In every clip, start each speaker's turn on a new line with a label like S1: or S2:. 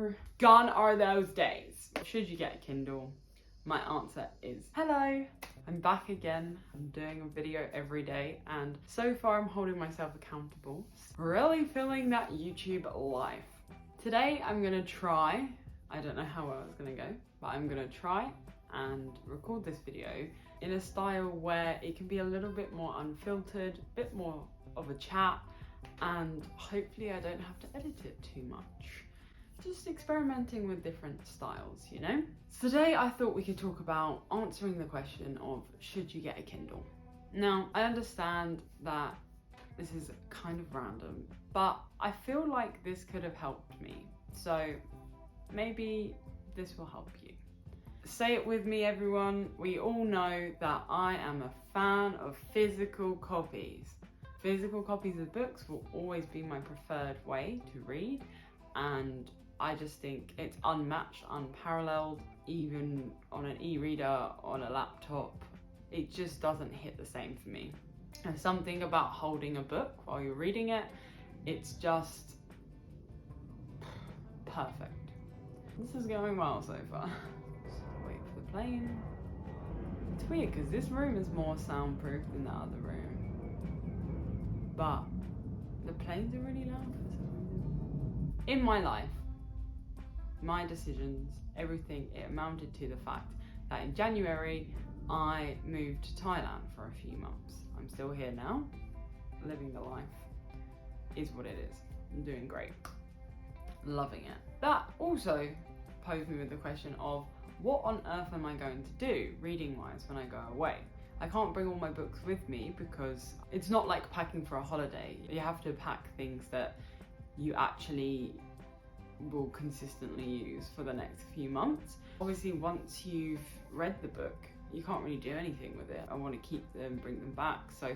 S1: Hello. Gone are those days. Should you get a Kindle? My answer is hello. I'm back again. I'm doing a video every day and so far I'm holding myself accountable. Really feeling that YouTube life. Today I'm gonna try, I don't know how well it's gonna go, but I'm gonna try and record this video in a style where it can be a little bit more unfiltered, a bit more of a chat, and hopefully I don't have to edit it too much. Just experimenting with different styles, you know? So today I thought we could talk about answering the question of should you get a Kindle? Now, I understand that this is kind of random, but I feel like this could have helped me. So maybe this will help you. Say it with me, everyone. We all know that I am a fan of physical copies. Physical copies of books will always be my preferred way to read, and I just think it's unmatched, unparalleled, even on an e-reader, on a laptop. It just doesn't hit the same for me. There's something about holding a book while you're reading it, it's just perfect. This is going well so far. Just wait for the plane. It's weird because this room is more soundproof than the other room, but the planes are really loud for some reason. In my life, my decisions, everything, it amounted to the fact that in January I moved to Thailand for a few months. I'm still here now, living the life is what it is. I'm doing great, loving it. That also posed me with the question of what on earth am I going to do reading wise when I go away? I can't bring all my books with me because it's not like packing for a holiday. You have to pack things that you actually will consistently use for the next few months. Obviously, once you've read the book, you can't really do anything with it. I want to keep them, bring them back. So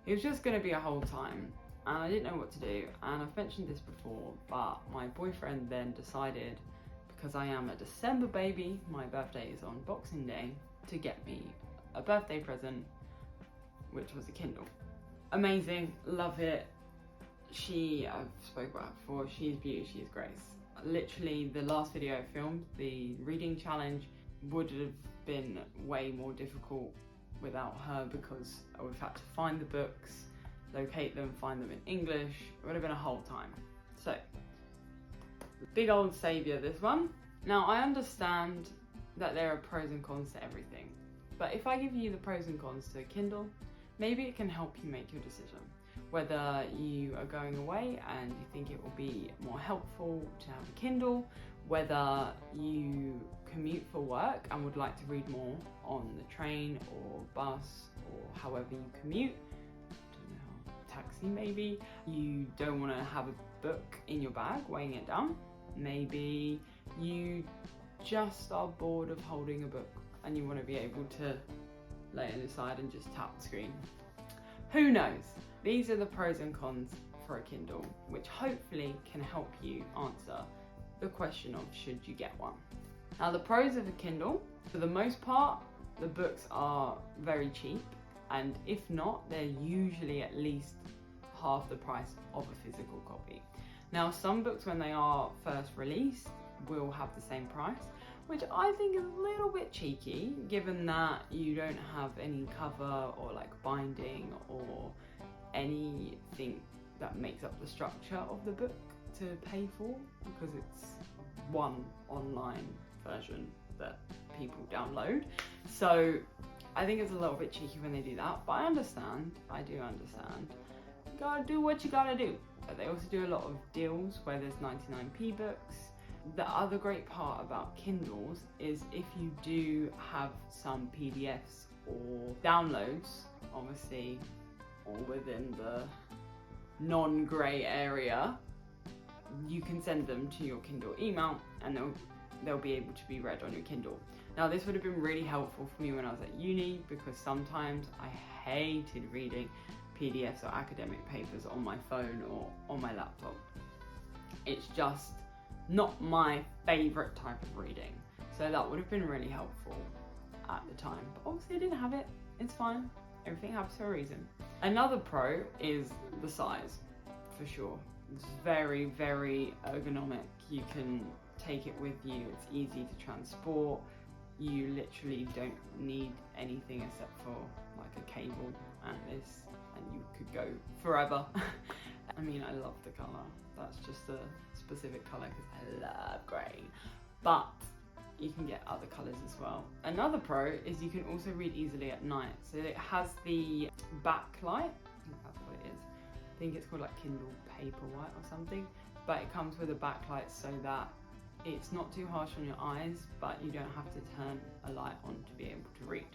S1: it was just going to be a whole time and I didn't know what to do. And I've mentioned this before, but my boyfriend then decided, because I am a December baby, my birthday is on Boxing Day, to get me a birthday present, which was a Kindle. Amazing, love it. I've spoken about her before, she's beauty, she's grace. Literally the last video I filmed, the reading challenge, would have been way more difficult without her because I would have had to find the books, locate them, find them in English. It would have been a whole time. So, big old saviour, this one. Now I understand that there are pros and cons to everything, but if I give you the pros and cons to a Kindle, maybe it can help you make your decision. Whether you are going away and you think it will be more helpful to have a Kindle, whether you commute for work and would like to read more on the train or bus or however you commute, don't know, taxi maybe, you don't want to have a book in your bag weighing it down, maybe you just are bored of holding a book and you want to be able to lay it aside and just tap the screen. Who knows? These are the pros and cons for a Kindle, which hopefully can help you answer the question of should you get one. Now the pros of a Kindle, for the most part, the books are very cheap, and if not, they're usually at least half the price of a physical copy. Now some books when they are first released will have the same price, which I think is a little bit cheeky given that you don't have any cover or like binding or anything that makes up the structure of the book to pay for, because it's one online version that people download. So I think it's a little bit cheeky when they do that, but I understand, I do understand. You gotta do what you gotta do. But they also do a lot of deals where there's 99p books. The other great part about Kindles is if you do have some PDFs or downloads, obviously, or within the non-grey area, you can send them to your Kindle email and they'll be able to be read on your Kindle. Now this would have been really helpful for me when I was at uni because sometimes I hated reading PDFs or academic papers on my phone or on my laptop. It's just not my favourite type of reading. So that would have been really helpful at the time. But obviously I didn't have it, it's fine. Everything happens for a reason. Another pro is the size, for sure. It's very, very ergonomic. You can take it with you. It's easy to transport. You literally don't need anything except for like a cable and this, and you could go forever. I mean, I love the colour. That's just a specific colour because I love grey. But you can get other colours as well. Another pro is you can also read easily at night. So it has the backlight. I think that's what it is. I think it's called like Kindle Paperwhite or something. But it comes with a backlight so that it's not too harsh on your eyes, but you don't have to turn a light on to be able to read,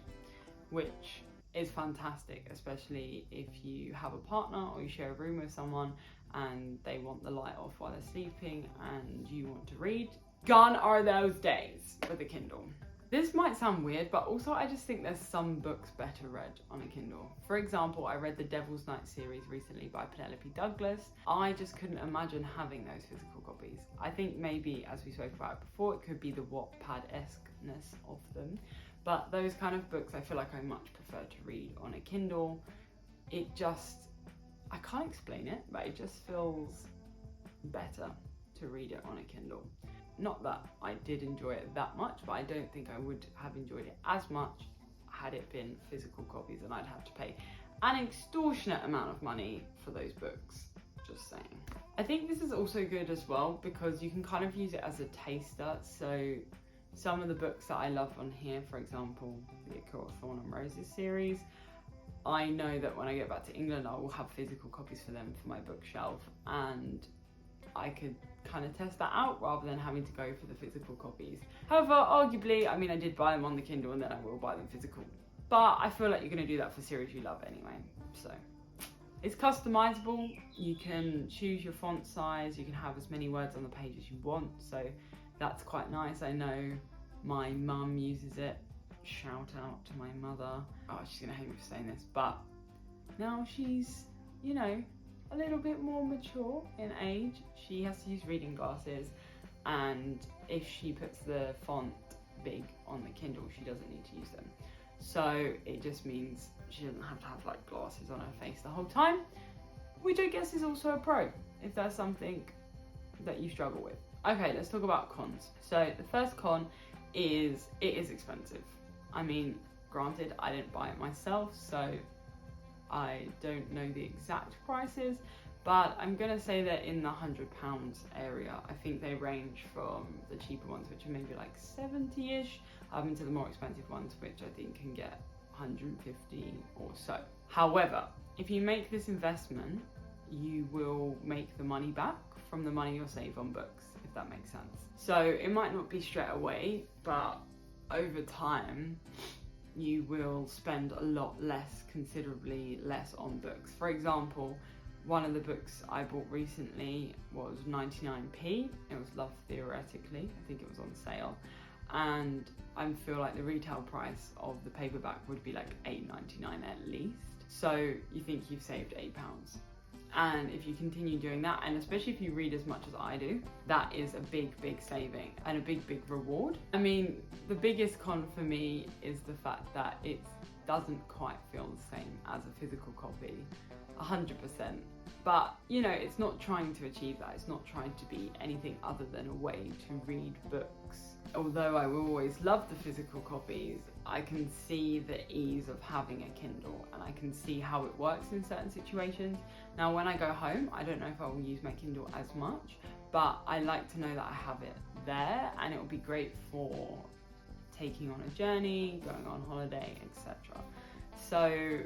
S1: which is fantastic, especially if you have a partner or you share a room with someone and they want the light off while they're sleeping and you want to read. Gone are those days with a Kindle. This might sound weird, but also I just think there's some books better read on a Kindle. For example, I read the Devil's Night series recently by Penelope Douglas. I just couldn't imagine having those physical copies. I think maybe, as we spoke about before, it could be the Wattpad-esque-ness of them. But those kind of books, I feel like I much prefer to read on a Kindle. It just, I can't explain it, but it just feels better to read it on a Kindle. Not that I did enjoy it that much, but I don't think I would have enjoyed it as much had it been physical copies, and I'd have to pay an extortionate amount of money for those books, just saying. I think this is also good as well because you can kind of use it as a taster. So some of the books that I love on here, for example, the A Court of Thorn and Roses series, I know that when I get back to England, I will have physical copies for them for my bookshelf, and I could kind of test that out rather than having to go for the physical copies. However, arguably, I mean, I did buy them on the Kindle and then I will buy them physical. But I feel like you're going to do that for series you love anyway. So it's customizable. You can choose your font size. You can have as many words on the page as you want. So that's quite nice. I know my mum uses it. Shout out to my mother. Oh, she's going to hate me for saying this, but now she's, you know, a little bit more mature in age. She has to use reading glasses, and if she puts the font big on the Kindle, she doesn't need to use them. So it just means she doesn't have to have like glasses on her face the whole time, which I guess is also a pro if there's something that you struggle with. Okay, let's talk about cons. So the first con is it is expensive. I mean, granted, I didn't buy it myself, so I don't know the exact prices, but I'm gonna say that in the £100 area. I think they range from the cheaper ones, which are maybe like 70-ish, to the more expensive ones, which I think can get 150 or so. However, if you make this investment, you will make the money back from the money you'll save on books, if that makes sense. So it might not be straight away, but over time, you will spend a lot less, considerably less on books. For example, one of the books I bought recently was 99p. It was Love Theoretically. I think it was on sale. And I feel like the retail price of the paperback would be like £8.99 at least. So you think you've saved £8. And if you continue doing that, and especially if you read as much as I do, that is a big, big saving and a big, big reward. I mean, the biggest con for me is the fact that it doesn't quite feel the same as a physical copy, 100%. But, you know, it's not trying to achieve that. It's not trying to be anything other than a way to read books. Although I will always love the physical copies, I can see the ease of having a Kindle, and I can see how it works in certain situations. Now, when I go home, I don't know if I will use my Kindle as much, but I like to know that I have it there, and it will be great for taking on a journey, going on holiday, etc. So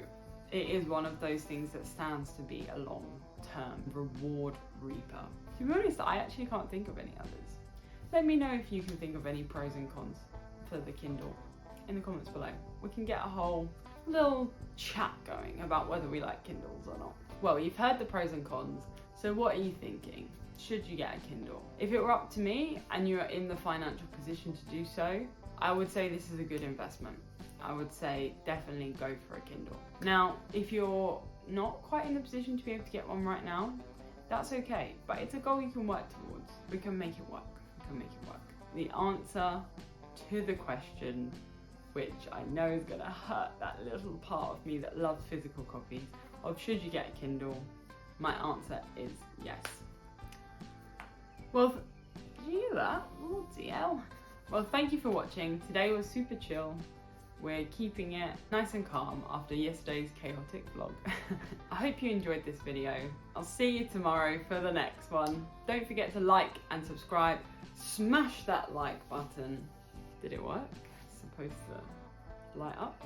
S1: it is one of those things that stands to be a long-term reward reaper. To be honest, I actually can't think of any others. Let me know if you can think of any pros and cons for the Kindle in the comments below. We can get a whole little chat going about whether we like Kindles or not. Well, you've heard the pros and cons, so what are you thinking? Should you get a Kindle? If it were up to me and you're in the financial position to do so, I would say this is a good investment. I would say definitely go for a Kindle. Now, if you're not quite in the position to be able to get one right now, that's okay, but it's a goal you can work towards. We can make it work. Make it work. The answer to the question, which I know is going to hurt that little part of me that loves physical copies, of should you get a Kindle, my answer is yes. Well, did you hear that? Oh, DL. Well, thank you for watching. Today was super chill. We're keeping it nice and calm after yesterday's chaotic vlog. I hope you enjoyed this video. I'll see you tomorrow for the next one. Don't forget to like and subscribe. Smash that like button. Did it work? It's supposed to light up.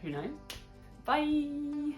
S1: Who knows? Bye!